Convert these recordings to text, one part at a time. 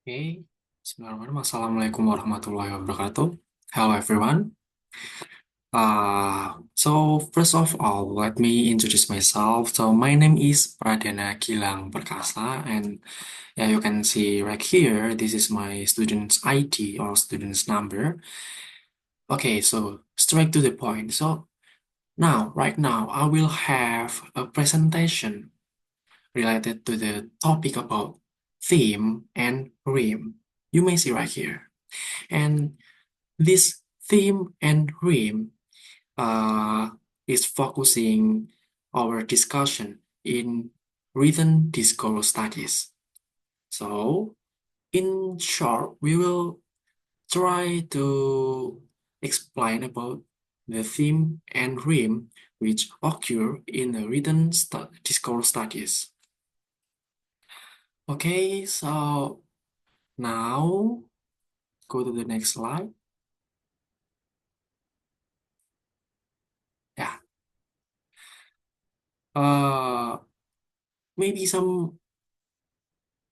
Okay. Bismillahirrahmanirrahim. Assalamualaikum warahmatullahi wabarakatuh. Hello everyone. So first of all, let me introduce myself. So my name is Pradana Gilang Perkasa, and yeah, you can see right here, this is my student's ID or student's number. Okay, so straight to the point. So right now, I will have a presentation related to the topic about theme and rhyme. You may see right here. And this theme and rhyme uh, is focusing our discussion in written discourse studies. So, in short, we will try to explain about the theme and rhyme which occur in the written discourse studies. Okay, so now go to the next slide. Yeah. Uh, Maybe some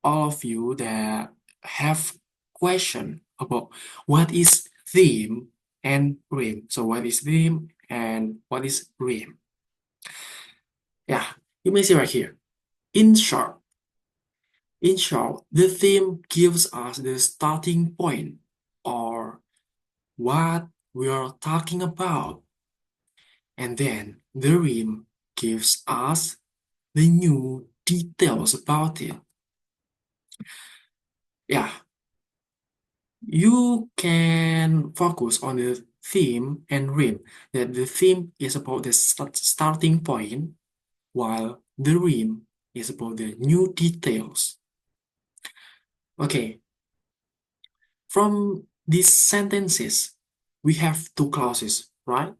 all of you that have question about what is theme and rhyme. So what is theme and what is rhyme? Yeah, you may see right here. In short, the theme gives us the starting point or what we are talking about. And then the rhyme gives us the new details about it. Yeah, you can focus on the theme and rhyme. That the theme is about the starting point, while the rhyme is about the new details. Okay, from these sentences, we have two clauses, right?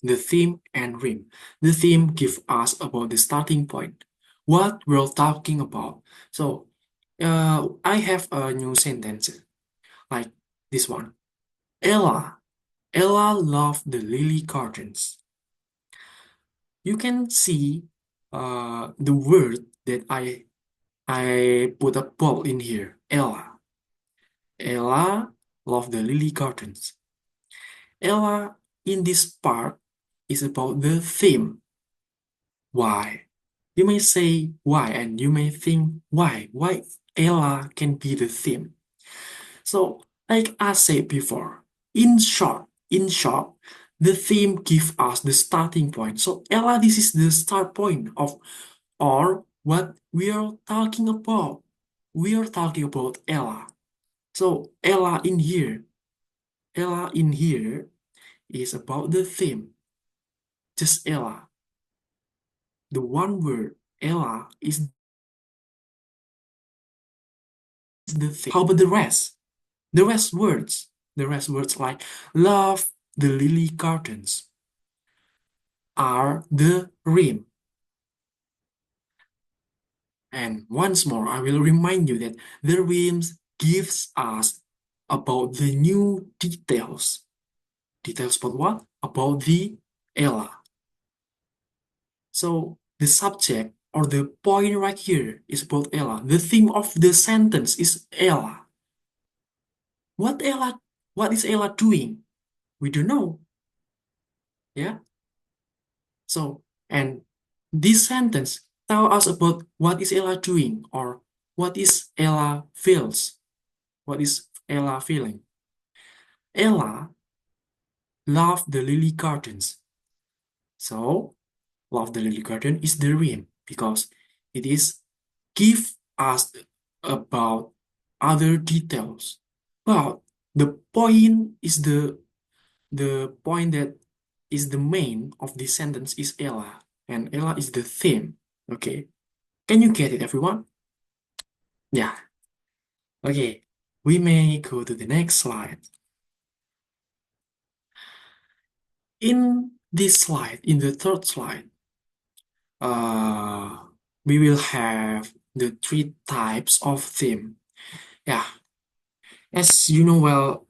The theme and rhyme. The theme give us about the starting point, what we're talking about. So, I have a new sentence like this one. Ella loved the lily gardens. You can see the word that I put a bold in here. Ella. Ella loved the lily gardens. Ella in this part is about the theme. Why? You may say why, and you may think why? Why Ella can be the theme? So, like I said before, in short, the theme gives us the starting point. So, Ella, this is the start point of or what we are talking about. We are talking about Ella. So, Ella in here is about the theme. Just Ella. The one word Ella is the theme. How about the rest? The rest words like love the lily gardens are the rhyme. And once more, I will remind you that the rhymes gives us about the new details. Details about what? About the Ella. So the subject or the point right here is about Ella. The theme of the sentence is Ella. What Ella? What is Ella doing? We don't know. Yeah. So and this sentence tell us about what is Ella doing or what is Ella feels. What is Ella feeling? Ella loved the lily gardens. So love the lily garden is the rhyme because it is give us about other details. But the point is the point that is the main of this sentence is Ella, and Ella is the theme. Okay, can you get it, everyone? Yeah. Okay, we may go to the next slide. In this slide, in the third slide, uh, we will have the three types of theme. Yeah, as you know well,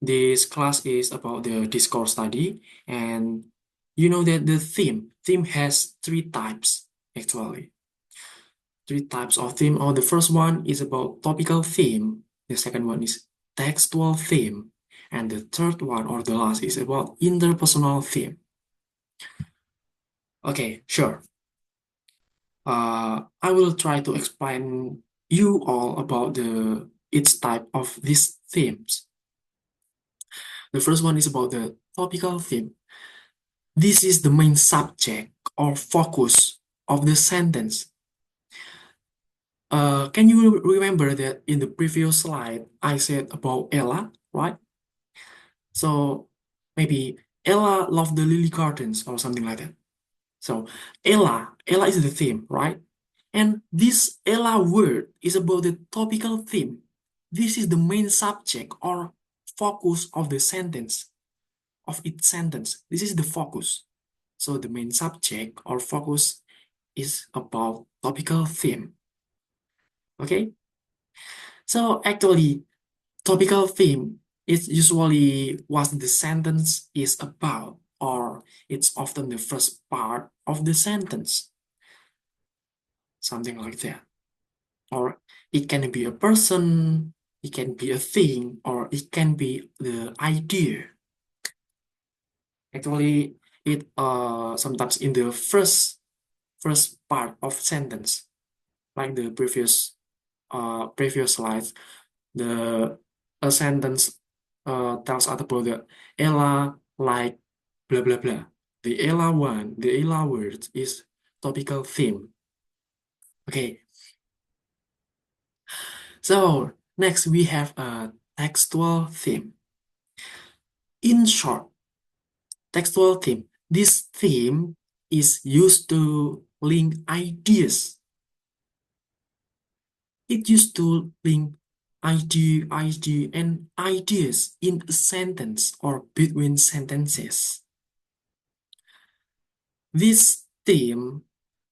this class is about the discourse study, and you know that the theme has three types actually. three types of theme. The first one is about topical theme. The second one is textual theme. And the third one, or the last, is about interpersonal theme. Okay, sure. I will try to explain you all about each type of these themes. The first one is about the topical theme. This is the main subject or focus of the sentence. Can you remember that in the previous slide I said about Ella, right? So maybe Ella loved the lily gardens or something like that. So Ella is the theme, right? And this Ella word is about the topical theme. This is the main subject or focus of the sentence, of its sentence. This is the focus. So the main subject or focus is about topical theme. Okay? So actually, topical theme is usually what the sentence is about, or it's often the first part of the sentence, something like that. Or it can be a person, it can be a thing, or it can be the idea. Actually, it sometimes in the first part of sentence, like the previous slides, the a sentence tells us about the Ella like blah blah blah. The Ella word is topical theme. Okay, so next we have a textual theme. In short, textual theme. This theme is used to link ideas. It used to link idea, and ideas in a sentence or between sentences. This theme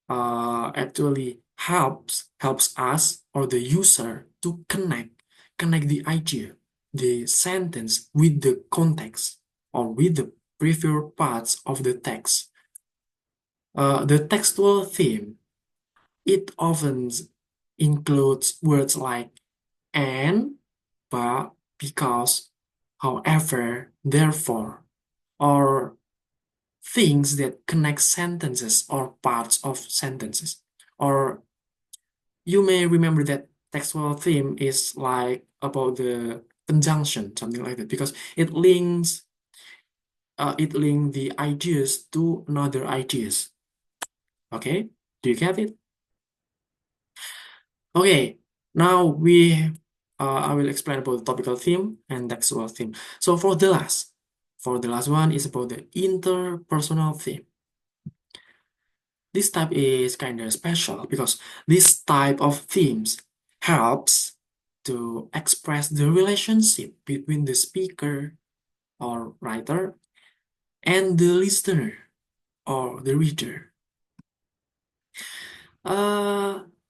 actually helps us or the user to connect the idea, the sentence with the context or with the previous parts of the text. The textual theme, it often includes words like and, but, because, however, therefore, or things that connect sentences or parts of sentences. Or you may remember that textual theme is like about the conjunction, something like that, because it links the ideas to another ideas. Okay, do you get it? Okay, now I will explain about the topical theme and textual theme. So for the last one is about the interpersonal theme. This type is kind of special because this type of themes helps to express the relationship between the speaker or writer and the listener or the reader.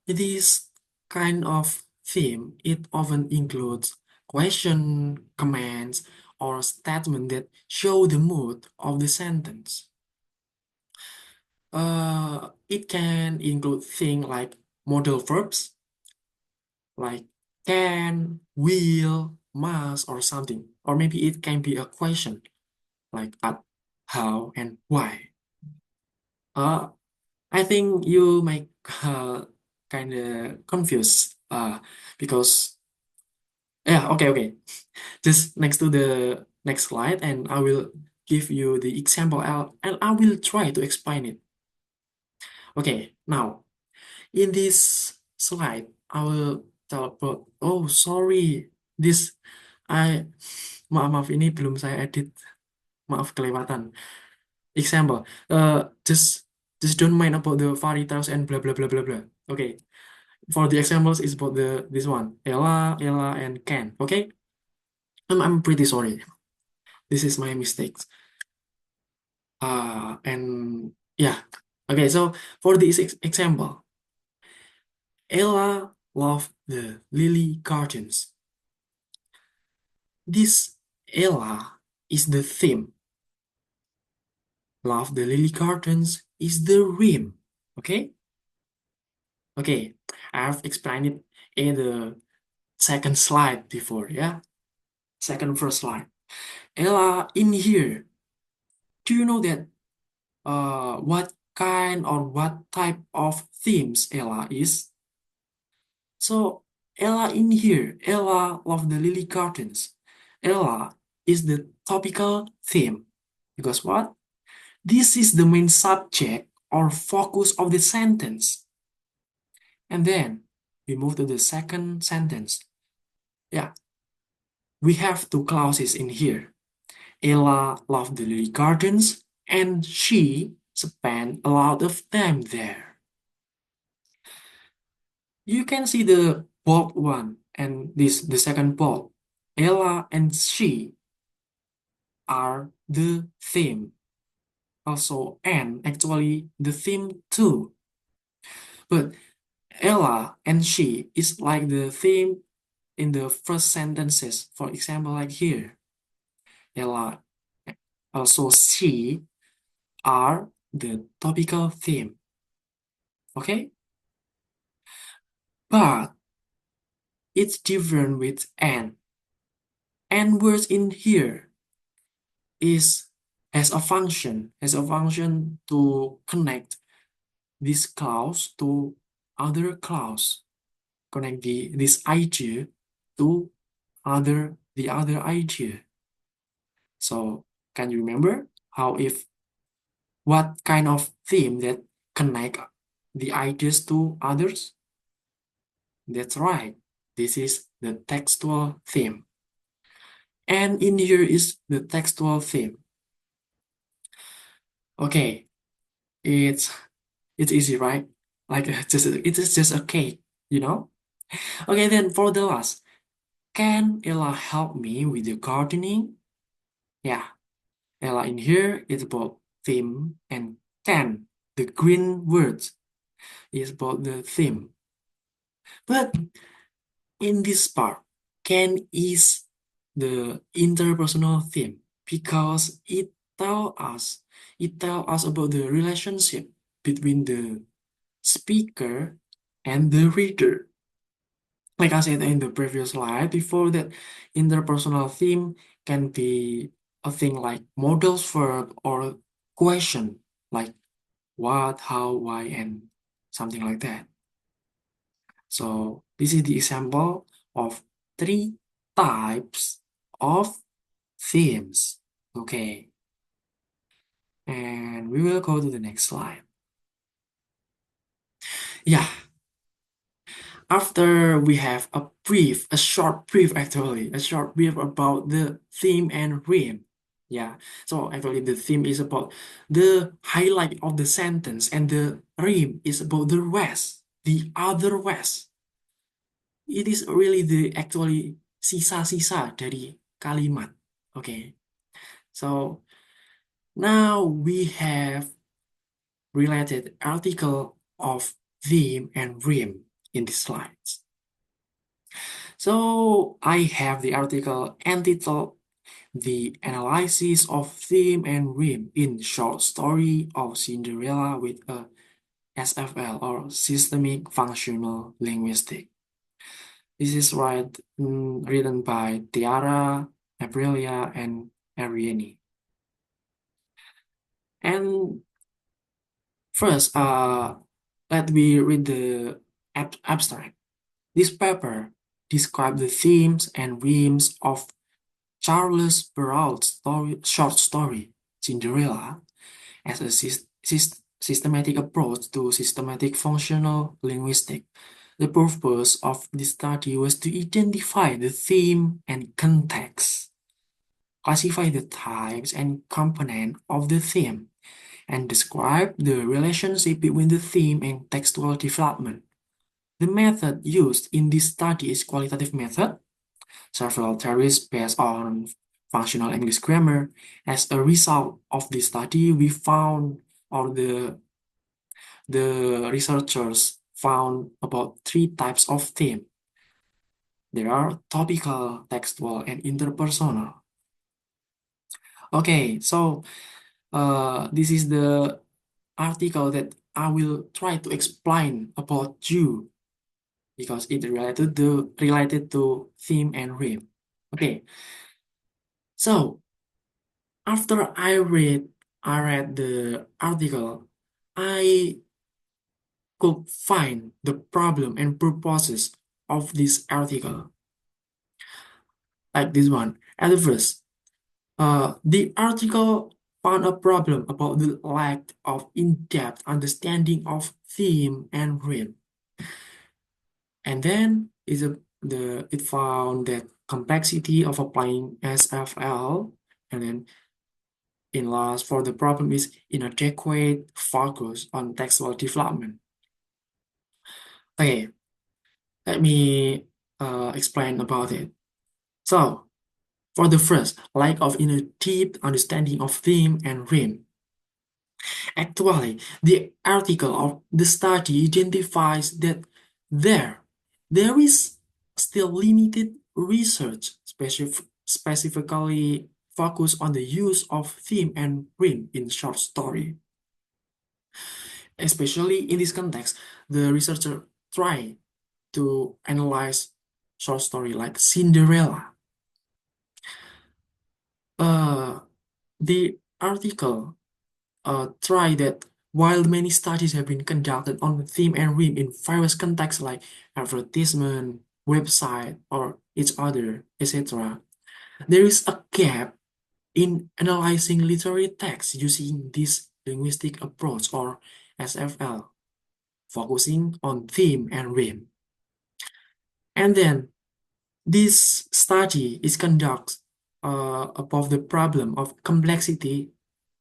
This kind of theme, it often includes question, comments, or statement that show the mood of the sentence. It can include things like modal verbs, like can, will, must, or something. Or maybe it can be a question, like at, how, and why. Uh, I think you might kind of confused because yeah, okay. Just next to the next slide, and I will give you the example and I will try to explain it. Okay, now in this slide, I will tell about, oh sorry, this I maaf ini belum saya edit, maaf kelewatan. Example, just don't mind about the varieties and blah blah blah blah blah. Okay, for the examples is about this one, Ella, and Ken. Okay, I'm pretty sorry. This is my mistakes. And yeah, okay. So for this example, Ella loved the lily gardens. This Ella is the theme. Love the lily gardens is the rhyme. Okay. Okay, I've explained it in the second slide before, yeah? First slide. Ella, in here, do you know that what kind or what type of themes Ella is? So Ella in here, Ella love the lily gardens. Ella is the topical theme. Because what? This is the main subject or focus of the sentence. And then we move to the second sentence. Yeah, we have two clauses in here. Ella loved the lily gardens and she spent a lot of time there. You can see the bold one and the second bold. Ella and she are the theme. Also, and actually the theme too. But Ella and she is like the theme in the first sentences. For example, like here, Ella, also she are the topical theme. Okay? But it's different with and. And words in here is has a function to connect this clause to other clause, connect this idea to the other idea. So can you remember how if what kind of theme that connect the ideas to others? That's right. This is the textual theme. And in here is the textual theme. Okay, it's easy, right? Like it is just a cake, you know? Okay, then for the last, can Ella help me with the gardening? Yeah, Ella in here is about theme and can, the green words, is about the theme. But in this part, can is the interpersonal theme because it tell us about the relationship between the speaker and the reader. Like I said in the previous slide, before that interpersonal theme can be a thing like modals verb or question, like what, how, why, and something like that. So this is the example of three types of themes. Okay, and we will go to the next slide. Yeah, after we have a short brief actually, a short brief about the theme and rhyme. Yeah, so actually the theme is about the highlight of the sentence and the rhyme is about the rest, the other rest. It is really the actually sisa-sisa dari kalimat. Okay, so now we have related article of theme and rhyme in the slides. So I have the article entitled The Analysis of Theme and Rhyme in Short Story of Cinderella with a SFL or Systemic Functional Linguistic. This is written by Tiara, Aprilia, and Ariane. And first, let me read the abstract. This paper describes the themes and rhymes of Charles Perrault's short story, Cinderella, as a systematic approach to systematic functional linguistics. The purpose of this study was to identify the theme and context, classify the types and components of the theme, and describe the relationship between the theme and textual development. The method used in this study is qualitative method. Several theories based on functional English grammar. As a result of this study, we found, or the researchers found about three types of theme. There are topical, textual, and interpersonal. Okay, so this is the article that I will try to explain about you because it related to theme and rhythm. Okay, so after I read the article, I could find the problem and purposes of this article, like this one. At the first, the article found a problem about the lack of in-depth understanding of theme and rhythm. And then it found that complexity of applying SFL, and then in last for the problem is inadequate focus on textual development. Okay, let me explain about it. So, for the first, lack of inner deep understanding of theme and rhythm. Actually, the article of the study identifies that there, there is still limited research specifically focused on the use of theme and rhythm in short story. Especially in this context, the researcher try to analyze short story like Cinderella. Uh, the article try that while many studies have been conducted on theme and rhythm in various contexts like advertisement, website, or each other, etc., there is a gap in analyzing literary text using this linguistic approach or SFL, focusing on theme and rhythm. And then this study is conducted above the problem of complexity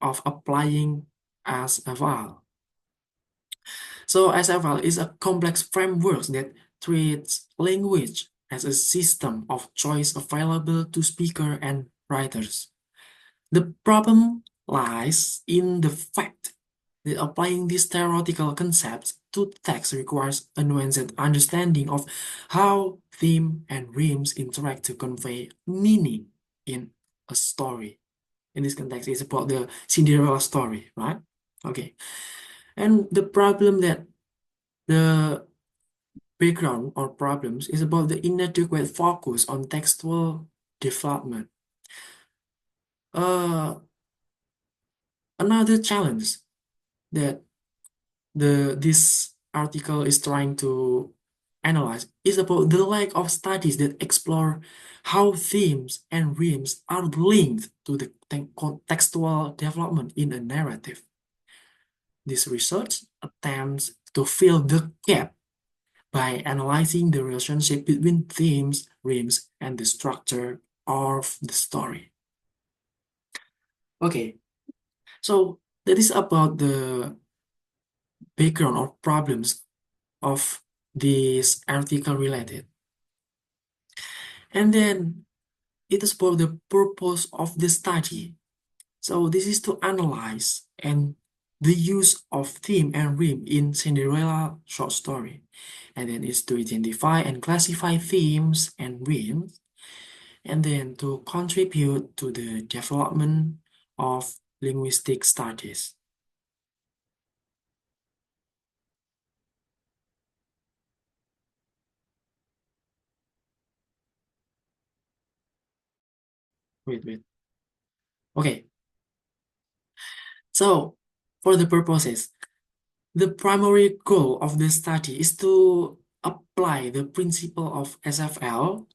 of applying SFL. So SFL is a complex framework that treats language as a system of choice available to speakers and writers. The problem lies in the fact that applying these theoretical concepts to text requires a nuanced understanding of how theme and rhymes interact to convey meaning in a story. In this context, it's about the Cinderella story, right? Okay. And the problem that the background or problems is about the inadequate focus on textual development. Uh, Another challenge that this article is trying to analyze is about the lack of studies that explore how themes and rhymes are linked to the textual development in a narrative. This research attempts to fill the gap by analyzing the relationship between themes, rhymes, and the structure of the story. Okay, so that is about the background or problems of this article related. And then it is about the purpose of the study. So this is to analyze and the use of theme and rhyme in Cinderella short story. And then it's to identify and classify themes and rhymes, and then to contribute to the development of linguistic studies. Wait, wait. Okay, so for the purposes, the primary goal of the study is to apply the principle of SFL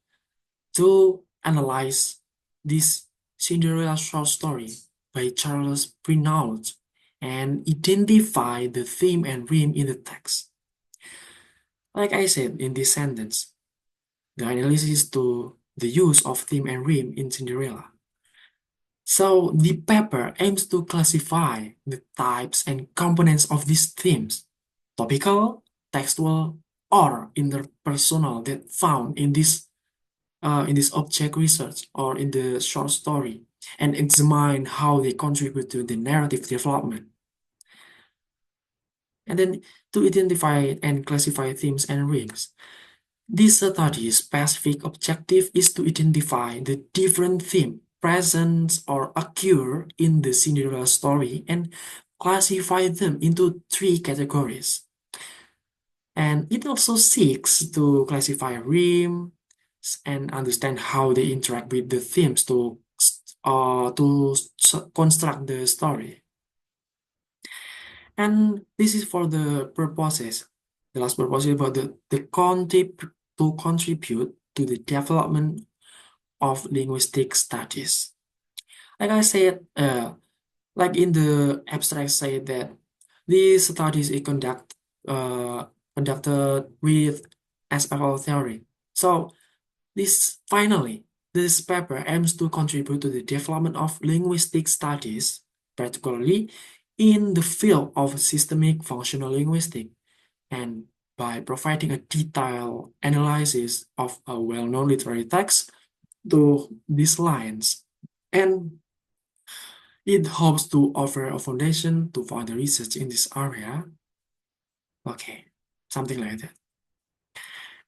to analyze this Cinderella short story by Charles Brinald and identify the theme and rhyme in the text. Like I said in this sentence, the analysis to the use of theme and rhyme in Cinderella. So the paper aims to classify the types and components of these themes, topical, textual, or interpersonal that found in this object research or in the short story, and examine how they contribute to the narrative development. And then to identify and classify themes and rhymes. This study's specific objective is to identify the different theme present or occur in the Cinderella story and classify them into three categories. And it also seeks to classify Rheme and understand how they interact with the themes to construct the story. And this is for the purposes. The last purpose is about to contribute to the development of linguistic studies. Like I said, like in the abstract say that these studies is conducted with SFL theory. So this paper aims to contribute to the development of linguistic studies, particularly in the field of systemic functional linguistics, and by providing a detailed analysis of a well-known literary text to these lines. And it hopes to offer a foundation to further research in this area. Okay, something like that.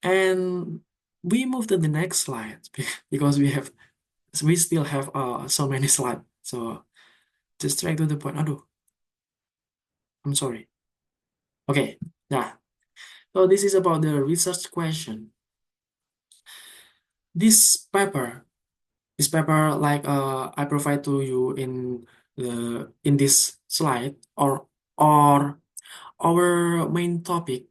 And we move to the next slide because we still have so many slides. So just straight to the point. Aduh, I'm sorry. Okay, yeah. So this is about the research question. This paper, like I provide to you in this slide, or our main topic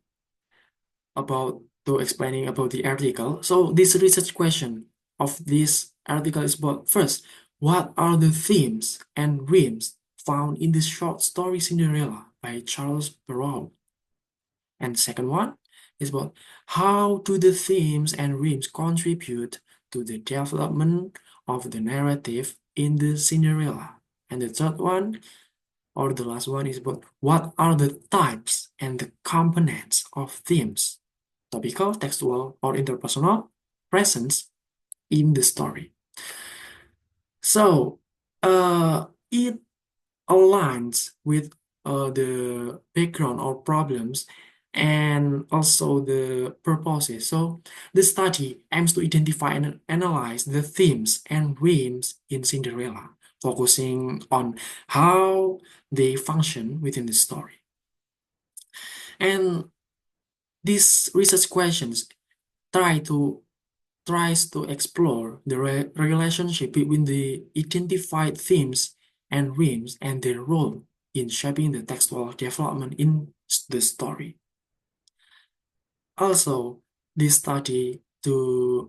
about to explaining about the article. So this research question of this article is about first, what are the themes and rhymes found in the short story Cinderella by Charles Perrault? And second one is about how do the themes and rhymes contribute to the development of the narrative in the Cinderella? And the third one, or the last one, is about what are the types and the components of themes, topical, textual, or interpersonal, presence in the story. So, it aligns with the background or problems and also the purposes. So the study aims to identify and analyze the themes and themes in Cinderella, focusing on how they function within the story. And these research questions tries to explore the relationship between the identified themes and themes and their role in shaping the textual development in the story. Also, this study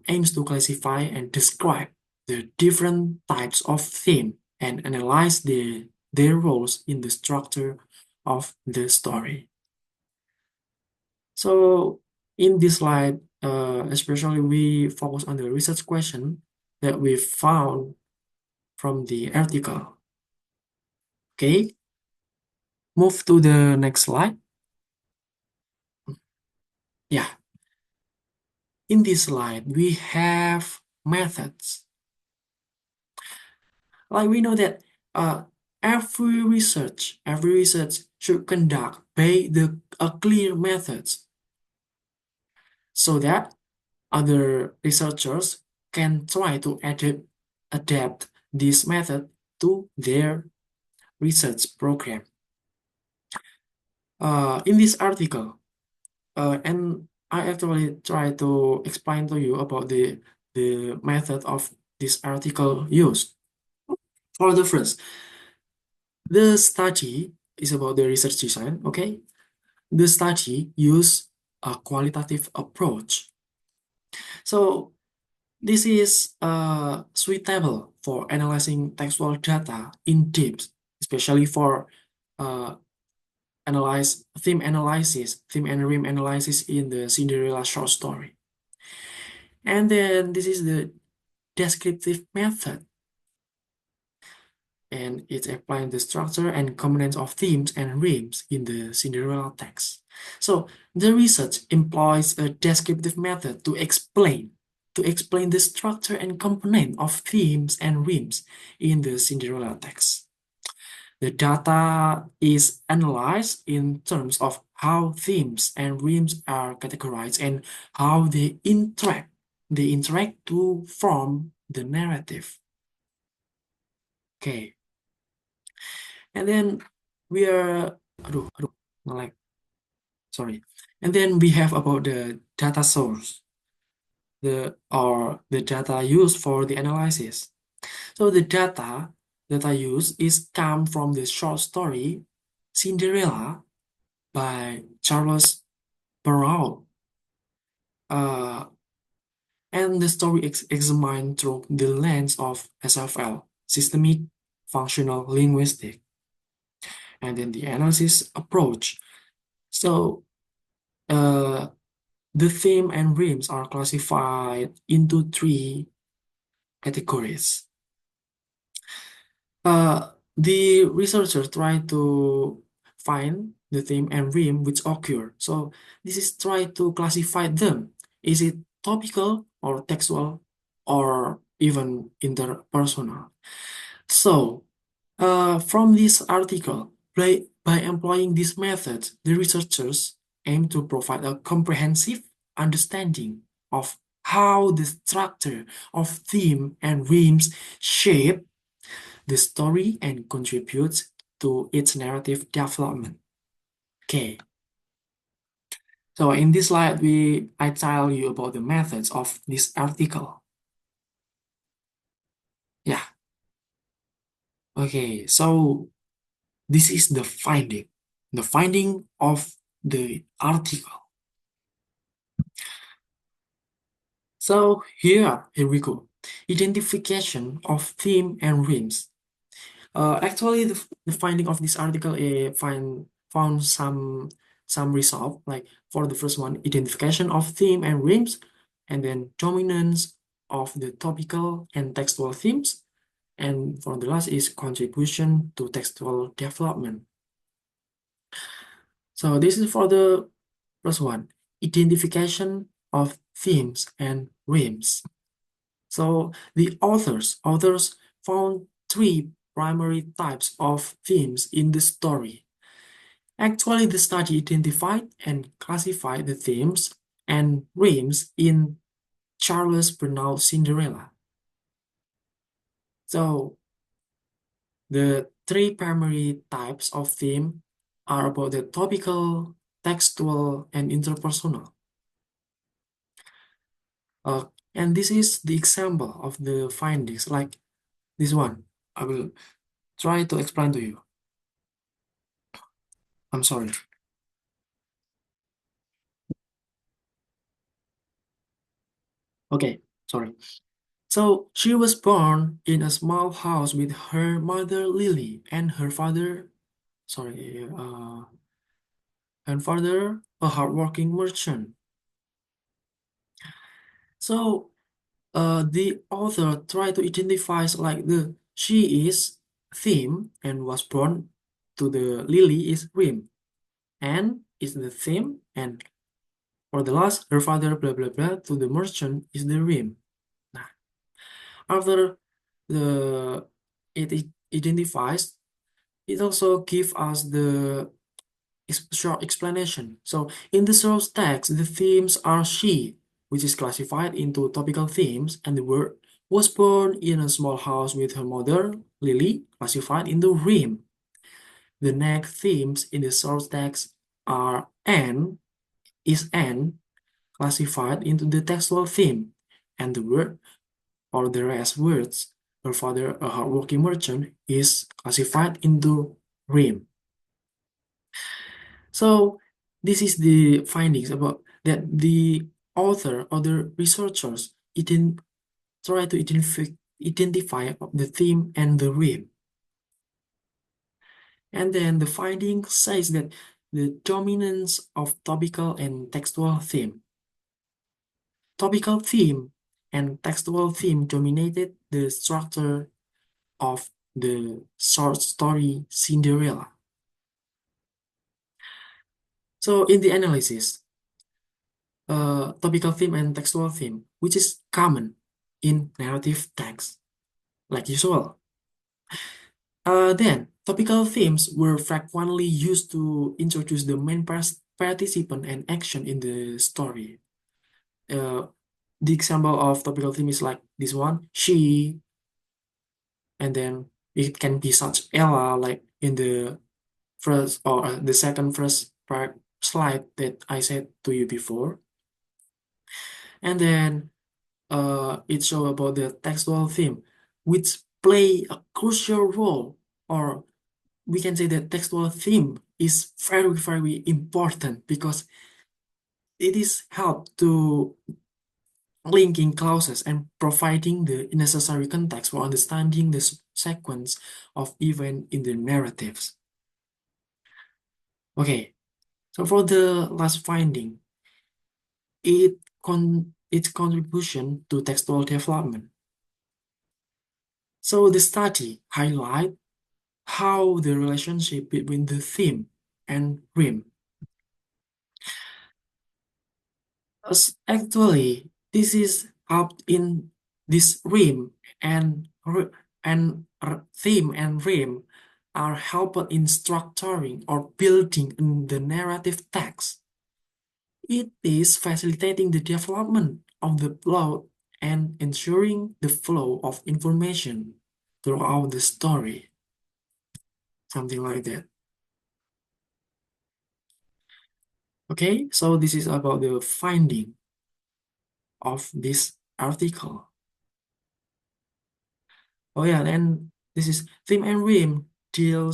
aims to classify and describe the different types of theme and analyze their roles in the structure of the story. So in this slide, especially we focus on the research question that we found from the article. Okay, move to the next slide. Yeah, in this slide, we have methods. Like we know that every research should conduct by a clear methods so that other researchers can try to adapt this method to their research program. In this article, and I actually try to explain to you about the method of this article used. For the first, the study is about the research design, okay? The study use a qualitative approach. So this is suitable for analyzing textual data in depth, especially for uh, theme and rhyme analysis in the Cinderella short story. And then this is the descriptive method, and it's applying the structure and components of themes and rhymes in the Cinderella text. So the research employs a descriptive method to explain the structure and component of themes and rhymes in the Cinderella text. The data is analyzed in terms of how themes and rhymes are categorized and how they interact. They interact to form the narrative. Okay. And then we are, aduh, like, sorry. And then we have about the data source, the data used for the analysis. So the data used is come from the short story Cinderella by Charles Perrault. Uh, and the story examined through the lens of SFL, systemic functional linguistic, and then the analysis approach. So uh, the theme and rhymes are classified into three categories. The researchers try to find the theme and rhyme which occur. So this is try to classify them. Is it topical or textual or even interpersonal? So from this article, by employing these methods, the researchers aim to provide a comprehensive understanding of how the structure of theme and rhymes shape the story and contributes to its narrative development. Okay, so in this slide, I tell you about the methods of this article. Yeah, okay, so this is the finding of the article. So here we go. Identification of theme and rhymes. Actually, the finding of this article found some result. Like for the first one, identification of theme and rhymes, and then dominance of the topical and textual themes, and for the last is contribution to textual development. So this is for the first one, identification of themes and rhymes. So the authors found three primary types of themes in the story. Actually, the study identified and classified the themes and rhymes in Charles Bernard's Cinderella. So the three primary types of theme are about the topical, textual, and interpersonal. Uh, and this is the example of the findings, like this one. I will try to explain to you. I'm sorry. Okay, sorry. So she was born in a small house with her mother Lily and her father, sorry, and father a hardworking merchant. So the author tried to identify like the she is theme and was born to the Lily is Rheme and is the theme and for the last her father blah blah blah to the merchant is the Rheme. Nah, after the it identifies, it also gives us the short explanation. So in the source text, the themes are she, which is classified into topical themes, and the word was born in a small house with her mother, Lily, classified into Rheme. The next themes in the source text are Anne, classified into the textual theme, and the word or the rest words, her father, a hardworking merchant, is classified into Rheme. So this is the findings about that the author or the researchers try to identify the theme and the rhyme. And then the finding says that the dominance of topical and textual theme. Topical theme and textual theme dominated the structure of the short story Cinderella. So in the analysis, topical theme and textual theme, which is common in narrative text, like usual. Then, topical themes were frequently used to introduce the main participant and action in the story. Uh, the example of topical theme is like this one, she, and then it can be such Ella, like in the first or the second first part slide that I said to you before. And then it show about the textual theme, which play a crucial role, or we can say that textual theme is very, very important because it is help to linking clauses and providing the necessary context for understanding the sequence of event in the narratives. Okay, so for the last finding, its contribution to textual development. So the study highlight how the relationship between the theme and rhyme. Actually, this is helped in this rhyme and theme and rhyme are helped in structuring or building in the narrative text. It is facilitating the development of the plot and ensuring the flow of information throughout the story. Something like that. Okay, so this is about the finding of this article. Oh yeah, and this is theme and rhyme deal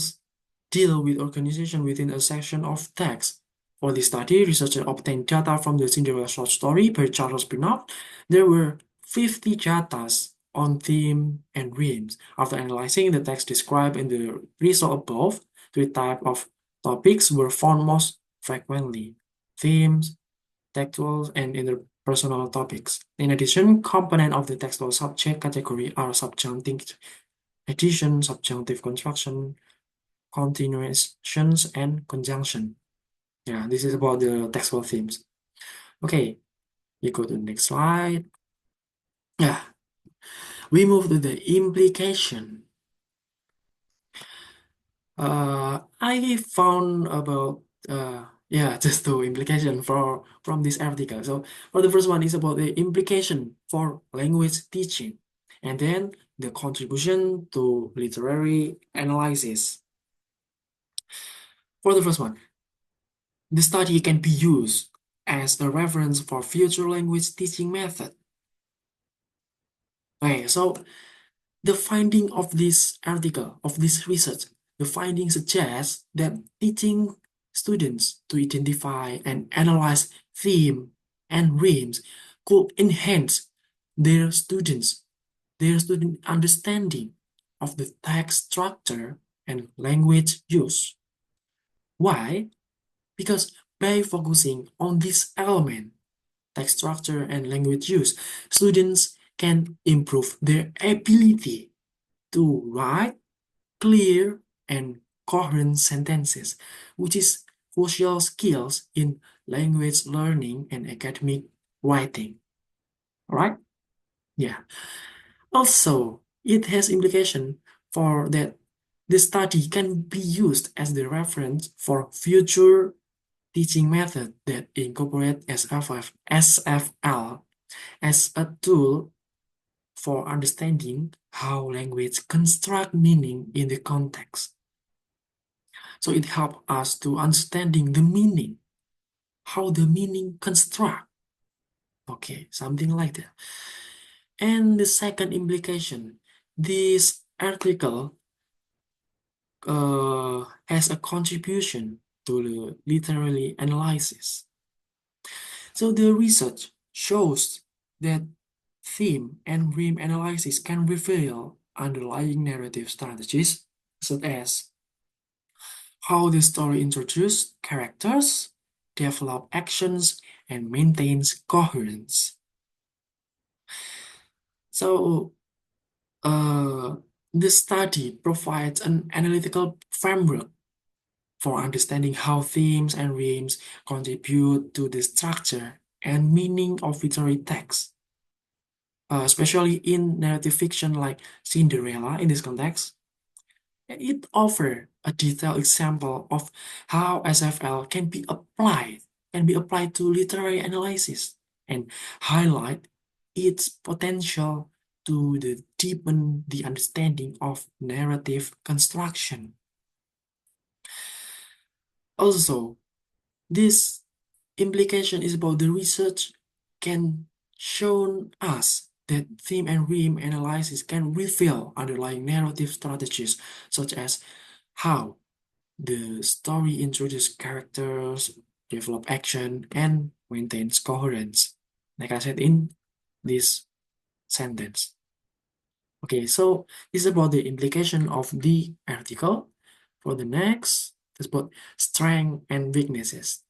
with organization within a section of text. For this study, researchers obtained data from the Cinderella short story by Charles Bernard. There were 50 data on theme and rhymes. After analyzing the text described in the result above, three types of topics were found most frequently: themes, textual, and interpersonal topics. In addition, components of the textual subject category are subjunctive addition, subjunctive construction, continuations, and conjunction. Yeah, this is about the textual themes. Okay, you go to the next slide. Yeah, we move to the implication. I found about yeah, just two implication from this article. So for the first one is about the implication for language teaching, and then the contribution to literary analysis. For the first one, the study can be used as a reference for future language teaching method. Okay, so the finding of this article, of this research, the finding suggests that teaching students to identify and analyze theme and rhymes could enhance their students, their student understanding of the text structure and language use. Why? Because by focusing on this element, text structure and language use, students can improve their ability to write clear and coherent sentences, which is crucial skills in language learning and academic writing. All right? Yeah. Also, it has implication for that the study can be used as the reference for future teaching method that incorporate SFL as a tool for understanding how language construct meaning in the context. So it helps us to understanding the meaning, how the meaning construct. Okay, something like that. And the second implication, this article has a contribution to the literary analysis. So the research shows that theme and rhyme analysis can reveal underlying narrative strategies, such as how the story introduces characters, develop actions, and maintains coherence. So, uh, the study provides an analytical framework for understanding how themes and rhymes contribute to the structure and meaning of literary text, especially in narrative fiction like Cinderella in this context. It offers a detailed example of how SFL can be applied to literary analysis and highlight its potential to deepen the understanding of narrative construction. Also, this implication is about the research can show us that theme and rhyme analysis can reveal underlying narrative strategies, such as how the story introduces characters, develop action, and maintains coherence. Like I said in this sentence. Okay, so this is about the implication of the article. For the next, it's about strength and weaknesses.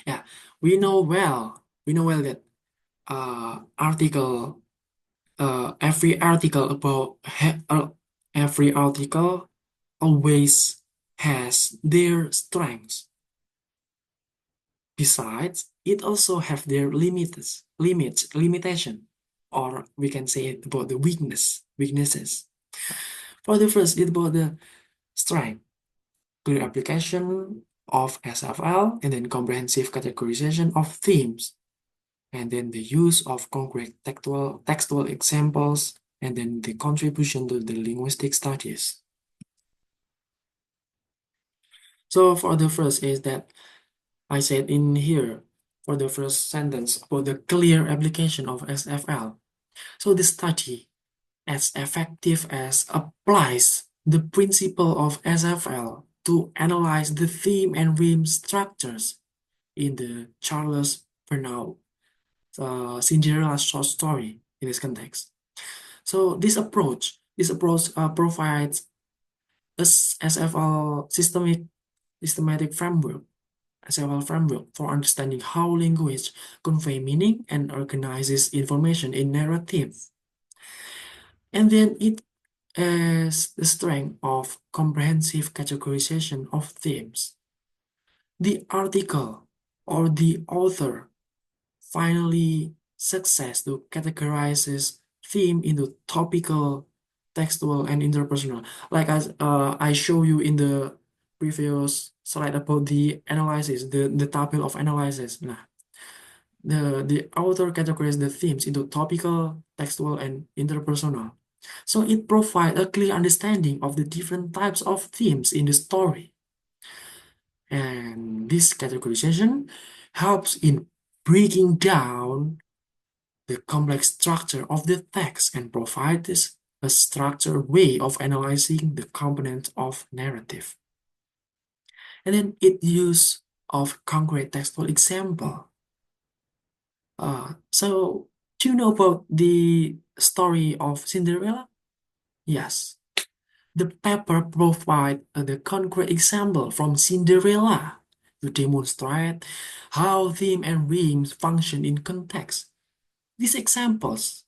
Yeah, we know well that article every article about every article always has their strengths. Besides, it also have their limitation, or we can say it about the weaknesses. For the first, it's about the strength, clear application of SFL, and then comprehensive categorization of themes, and then the use of concrete textual examples, and then the contribution to the linguistic studies. So for the first is that I said in here, for the first sentence, about the clear application of SFL. So the study, as effective as applies the principle of SFL to analyze the theme and rhyme structures in the Charles Perrault Cinderella short story in this context. So this approach provides a SFL systematic framework, SFL framework for understanding how language convey meaning and organizes information in narrative. And then it has the strength of comprehensive categorization of themes. The article or the author finally success to categorizes theme into topical, textual, and interpersonal. Like as I show you in the previous slide about the analysis, the table of analysis. Nah, the author categorizes the themes into topical, textual, and interpersonal. So it provides a clear understanding of the different types of themes in the story. And this categorization helps in breaking down the complex structure of the text and provides a structured way of analyzing the components of narrative. And then it use of concrete textual example. So do you know about the story of Cinderella? Yes. The paper provide the concrete example from Cinderella to demonstrate how theme and rhymes function in context. These examples,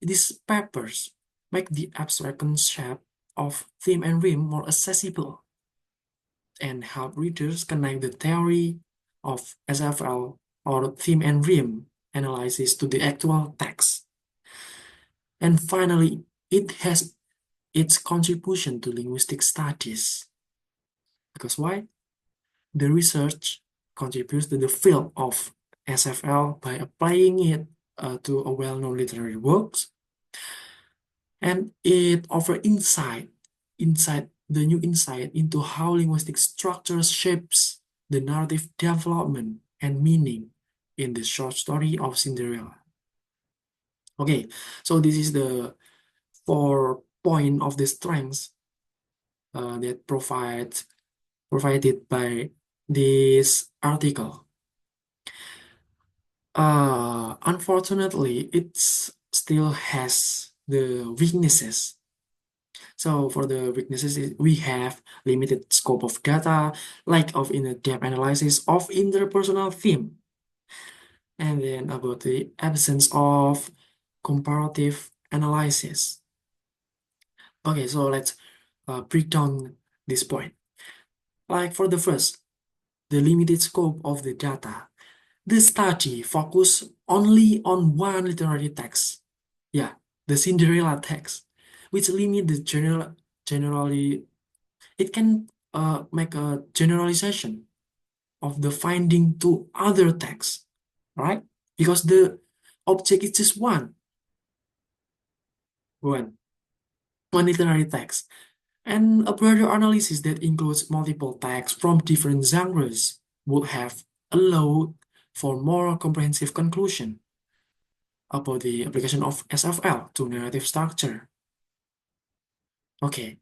these papers, make the abstract concept of theme and rhyme more accessible and help readers connect the theory of SFL or theme and rhyme analysis to the actual text. And finally, it has its contribution to linguistic studies. Because why? The research contributes to the field of SFL by applying it to a well-known literary works, and it offers the new insight into how linguistic structure shapes the narrative development and meaning in the short story of Cinderella. Okay, so this is the 4 point of the strengths that provided by this article. Unfortunately, it still has the weaknesses. So for the weaknesses, we have limited scope of data, lack of in-depth analysis of interpersonal theme, and then about the absence of comparative analysis. Okay, so let's break down this point. Like for the first, the limited scope of the data. The study focused only on one literary text. Yeah, the Cinderella text, which limit the generally it can make a generalization of the finding to other texts, right? Because the object is just one, one literary text. And a broader analysis that includes multiple texts from different genres would have allowed for more comprehensive conclusion about the application of SFL to narrative structure. Okay,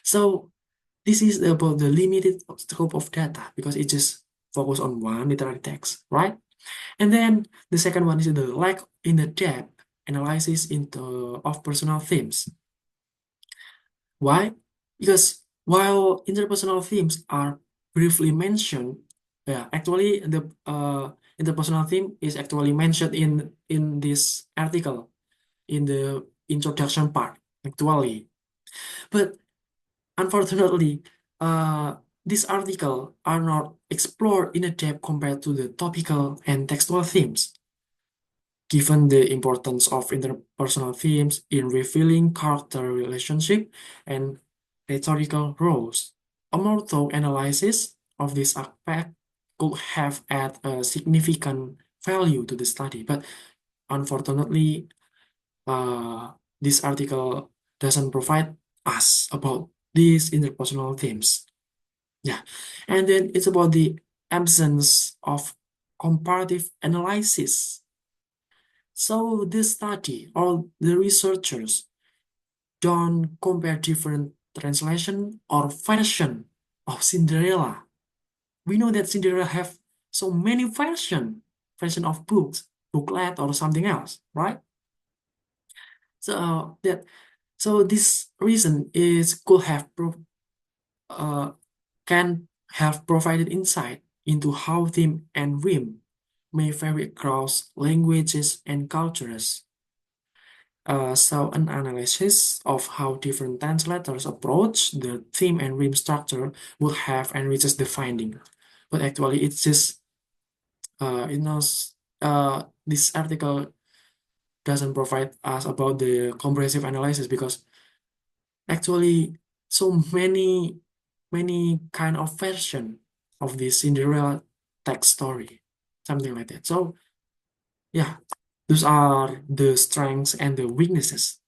so this is about the limited scope of data because it just focus on one literary text, right? And then the second one is the lack in the depth analysis into of personal themes. Why? Because while interpersonal themes are briefly mentioned, yeah, actually the interpersonal theme is actually mentioned in this article in the introduction part, actually. But unfortunately, uh, this article are not explored in a depth compared to the topical and textual themes. Given the importance of interpersonal themes in revealing character relationship and rhetorical roles, a more thorough analysis of this aspect could have added a significant value to the study. But unfortunately, uh, this article doesn't provide us about these interpersonal themes. Yeah, and then it's about the absence of comparative analysis. So this study or the researchers don't compare different translation or version of Cinderella. We know that Cinderella have so many version of books, booklet or something else, right? So that so this reason is uh, can have provided insight into how theme and rhyme may vary across languages and cultures. So an analysis of how different translators approach the theme and rhyme structure would have enriched the finding. But actually, it's just this article doesn't provide us about the comprehensive analysis because actually so many kind of version of this Cinderella text story, something like that. So yeah, those are the strengths and the weaknesses.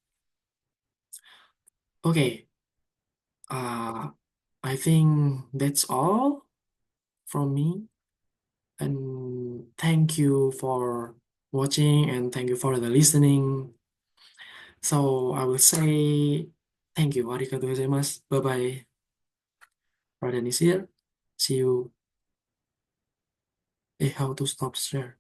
Okay, uh, I think that's all from me. And thank you for watching and thank you for the listening. So I will say thank you. Arigatou gozaimasu. Bye bye. Raden is here. See you. How to stop share.